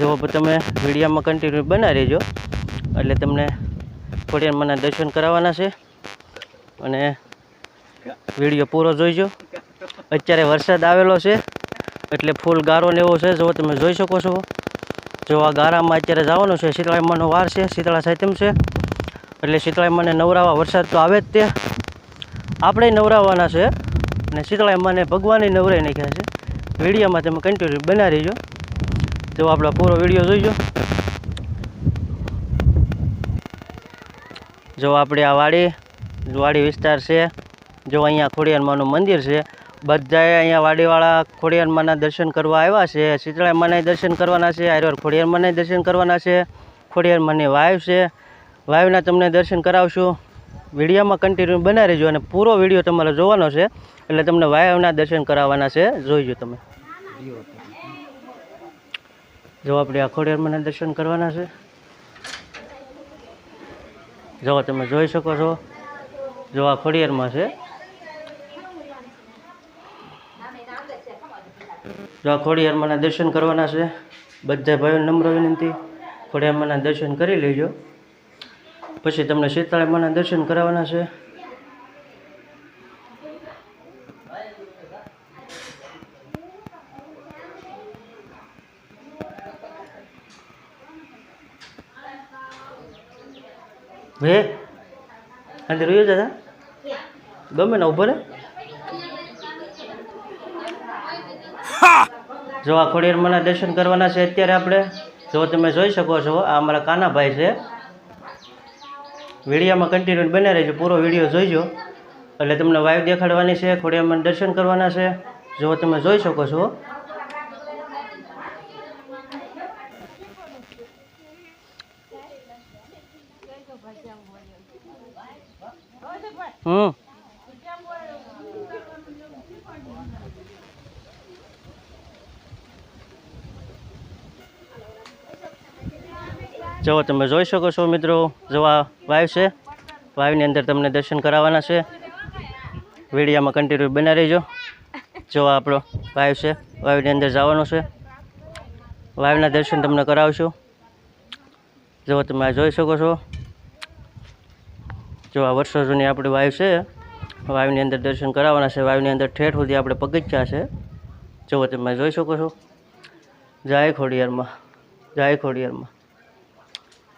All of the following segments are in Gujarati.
જો તમે વિડીયોમાં કન્ટિન્યુ બના રહેજો એટલે તમને ખોડિયારમાંના દર્શન કરાવવાના છે અને વિડીયો પૂરો જોઈજો। અત્યારે વરસાદ આવેલો છે એટલે ફૂલ ગારો ને એવો છે, જો તમે જોઈ શકો છો। જો આ ગારામાં અત્યારે જવાનું છે, શીતળામાનો વાર છે, શીતળા સાતમ છે એટલે શીતળામાને નવરાવા વરસાદ તો આવે જ તે, આપણે નવરાવવાના છે અને શીતળામાને ભગવાને નવરાઈ નાખ્યા છે। વિડીયોમાં તમે કન્ટિન્યુ બના રહીજો, જો આપણો પૂરો વિડીયો જોઈજો। જો આપણે આ વાડી વિસ્તાર છે, જો અહીંયા ખોડિયારમાંનું મંદિર છે, બધાએ અહીંયા વાડીવાળા ખોડિયારમાંના દર્શન કરવા આવ્યા છે। શીતળામાના દર્શન કરવાના છે, આર્યોર ખોડિયારમાંના દર્શન કરવાના છે, ખોડિયારમાંની વાવ છે, વાવના તમને દર્શન કરાવશું। વિડીયોમાં કન્ટિન્યુ બના રહેજો અને પૂરો વિડીયો તમારે જોવાનો છે એટલે તમને વાવના દર્શન કરાવવાના છે, જોઈજો તમે। જો આપણે આ ખોડિયારમાંના દર્શન કરવાના છે, જો તમે જોઈ શકો છો। જો આ ખોડિયારમાં છે, જો આ ખોડિયારમાંના દર્શન કરવાના છે, બધા ભાઈઓ નમ્ર વિનંતી ખોડિયારમાંના દર્શન કરી લેજો, પછી તમને શીતળામાના દર્શન કરાવવાના છે। ભે અંદર રહ્યો દાદા ગમે ને ઉભો રે। જો આ ખોડિયારમાંના દર્શન કરવાના છે અત્યારે આપણે, જો તમે જોઈ શકો છો આ અમારા કાનાભાઈ છે। વિડીયોમાં કન્ટિન્યુ બને રહેજો, પૂરો વિડીયો જોઈજો એટલે તમને વાઈવ દેખાડવાની છે, ખોડિયારમાંના દર્શન કરવાના છે, જો તમે જોઈ શકો છો। જો તમે જોઈ શકો છો મિત્રો, જો આ વાવ છે, વાવની અંદર તમને દર્શન કરાવવાના છે। વિડીયોમાં કન્ટિન્યુ બના રહેજો। જો આપણો વાવ છે, વાવની અંદર જવાનું છે, વાવના દર્શન તમને કરાવશું। જો તમે આ જોઈ શકો છો, જો આ વર્ષો જૂની આપણી વાવ છે, વાવની અંદર દર્શન કરાવવાના છે, વાવની અંદર ઠેઠ સુધી આપણે પગથિયા છે, જો તમે જોઈ શકો છો। જય ખોડિયારમાં, જય ખોડિયારમાં।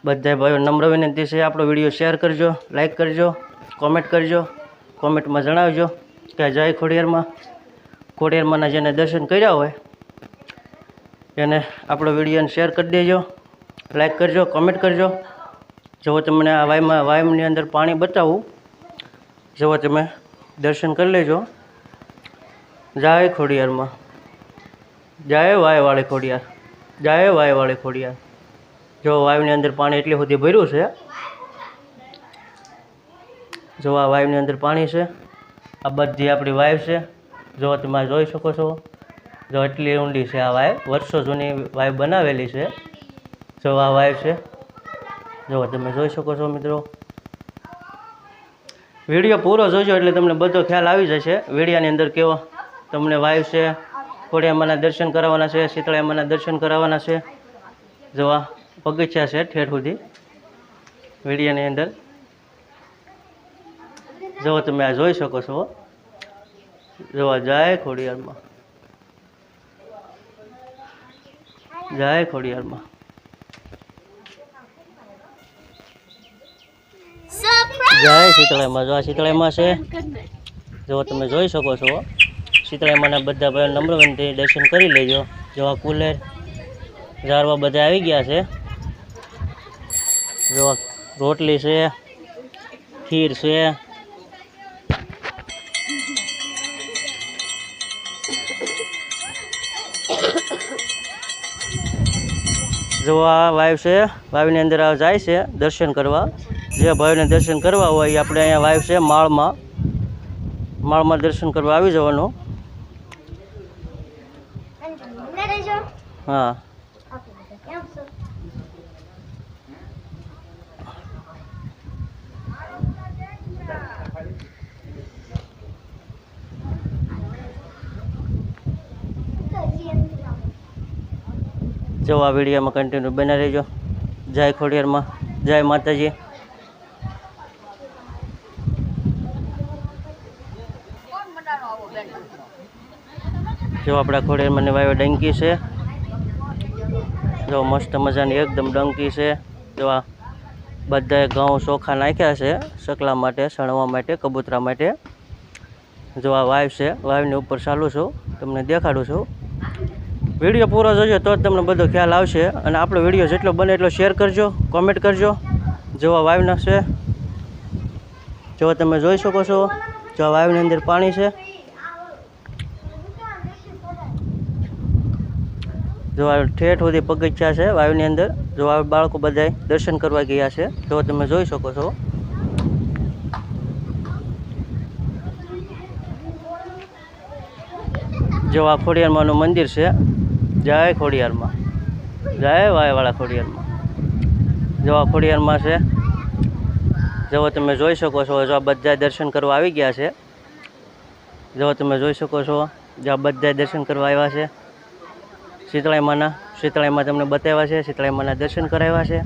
બધા ભાઈઓ નમ્ર વિનંતી છે, આપણો વિડીયો શેર કરજો, લાઈક કરજો, કોમેન્ટ કરજો, કોમેન્ટમાં જણાવજો કે જય ખોડિયારમાં। ખોડિયારમાંના જેને દર્શન કર્યા હોય એને આપણો વિડીયોને શેર કરી દેજો, લાઈક કરજો, કોમેન્ટ કરજો। જો તમને આ વાવની અંદર પાણી બતાવું, જો તમે દર્શન કરી લેજો। જય ખોડિયારમાં, જય વાયવાળી ખોડિયાર, જય વાયવાળી ખોડિયાર। જો વાવની અંદર પાણી એટલી સુધી ભર્યું છે, જો આ વાવની અંદર પાણી છે, આ બધી આપણી વાવ છે, જો તમે જોઈ શકો છો। જો એટલી ઊંડી છે આ વાવ, વર્ષો જૂની વાવ બનાવેલી છે, જો આ વાવ છે, જો તમે જોઈ શકો છો મિત્રો। વિડીયો પૂરો જોજો એટલે તમને બધો ખ્યાલ આવી જશે વિડીયાની અંદર કેવો તમને વાવ છે, ખોડિયારમાંના દર્શન કરાવવાના છે, શીતળામાના દર્શન કરાવવાના છે। જો આ પગથિયા છે ઠેઠ સુધી વિડીયાની અંદર, જો તમે આ જોઈ શકો છો। જો આ જય ખોડિયારમાં, જય ખોડિયારમાં। જય શીતળામાં, જો આ શીતળામાં છે, જો તમે જોઈ શકો છો। શીતળામાના બધા ભાઈઓ નમ્ર વિનંતી દર્શન કરી લેજો। જો આ કુલેર ઝારવા બધા આવી ગયા છે, જો રોટલી છે, ખીર છે, જો આ વાવ છે, વાવની અંદર જાય છે દર્શન કરવા। જે ભાઈઓને દર્શન કરવા હોય એ આપણે અહીંયા વાવ છે માળમાં દર્શન કરવા આવી જવાનું। હા જો આ વિડીયોમાં કન્ટિન્યુ બના રહેજો. જય ખોડિયારમાં, જય માતાજી. જો આપણા ખોડિયારમાં વાયો ડંકી છે. જો મસ્ત મજાની એકદમ ડંકી છે. જો આ બધાએ ઘઉં ચોખા નાખ્યા છે સકલા માટે, સણવા માટે, કબૂતરા માટે. જો આ વાવ છે, વાવની ઉપર ચાલુ છું, તમને દેખાડું છું. વિડીયો પૂરો જોજો તો જ તમને બધો ખ્યાલ આવશે. અને આપણો વિડીયો જેટલો બને એટલો શેર કરજો, કોમેન્ટ કરજો. જો આ વાવના છે, જો તમે જોઈ શકો છો. જો આ વાવની અંદર પાણી છે. જો આ ઠેઠ સુધી પગથિયા છે વાવની અંદર. જો આ બાળકો બધાય દર્શન કરવા ગયા છે, જો તમે જોઈ શકો છો. જો આ ખોડિયારમાંનું મંદિર છે. જય ખોડિયારમાં, જય વાયવાળા ખોડિયારમાં. જો આ ખોડિયારમાં છે. જો તમે જોઈ શકો છો. જો આ બધા દર્શન કરવા આવી ગયા છે. જો તમે જોઈ શકો છો. જો આ બધા દર્શન કરવા આવ્યા છે. શીતળાઈમાના, શીતળાઈમાં તમને બતાવ્યા છે. શીતળાઈમાના દર્શન કરાવ્યા છે.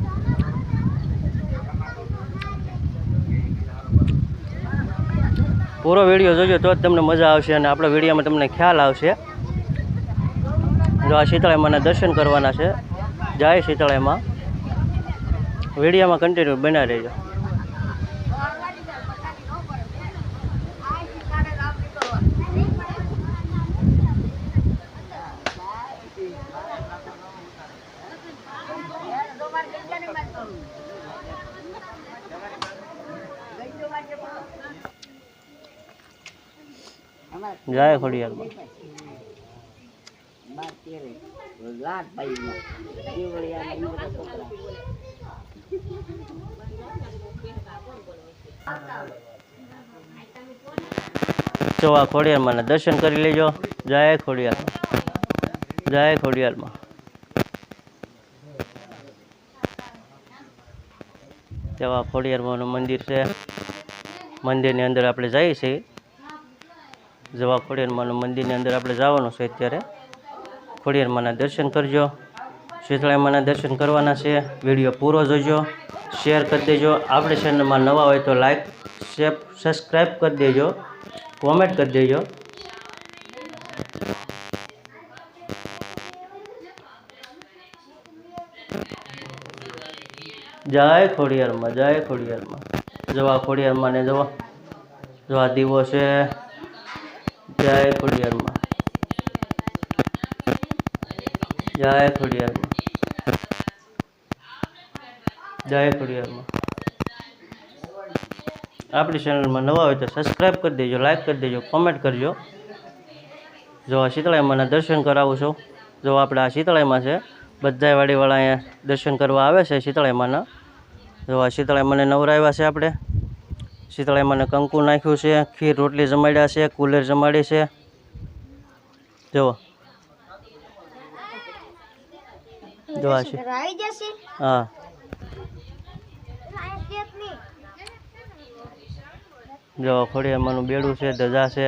પૂરો વિડીયો જોજો તો જ તમને મજા આવશે અને આપણા વિડીયોમાં તમને ખ્યાલ આવશે. જો આ શીતળાઈમાના દર્શન કરવાના છે. જય શીતળાઈમાં. વિડીયોમાં કન્ટિન્યુ બના રહેજો. જય ખોડિયારમાં. જો આ ખોડિયારમાં દર્શન કરી લેજો. જય ખોડિયારમાં, જય ખોડિયારમાં. જો આ ખોડિયારમાંનું મંદિર છે. મંદિરની અંદર આપણે જઈએ છીએ. જવા ખોડિયારમાંનું મંદિરની અંદર આપણે જવાનું છે અત્યારે. ખોડિયારમાંના દર્શન કરજો. શીતળાઈમાંના દર્શન કરવાના છે. વિડીયો પૂરો જોજો, શેર કરી દેજો. આપણી ચેનલમાં નવા હોય તો લાઈક, શેર, સબસ્ક્રાઈબ કરી દેજો, કોમેન્ટ કરી દેજો. જય ખોડિયારમાં, જય ખોડિયારમાં. જો આ ખોડિયારમાં ને જો આ દીવો છે. જય ખોડિયારમાં, જય ખોડિયારમાં, જય ખોડિયારમાં. આપણી ચેનલમાં નવા હોય તો સબસ્ક્રાઈબ કરી દેજો, લાઈક કરી દેજો, કોમેન્ટ કરજો. જો આ શીતળાઈમાંના દર્શન કરાવું છું. જો આપણે આ શીતળાઈમાં છે. બધા વાડીવાળા અહીંયા દર્શન કરવા આવે છે શીતળાઈમાંના. જો આ શીતળાઈમાંને નવરાવ્યા છે આપણે. શીતળાઈમાંને કંકુ નાખ્યું છે, ખીર રોટલી જમાડ્યા છે, કુલેર જમાડી છે. જો જો આ છે. હા, જો ખોડિયારમાંનું બેડું છે, ધજા છે.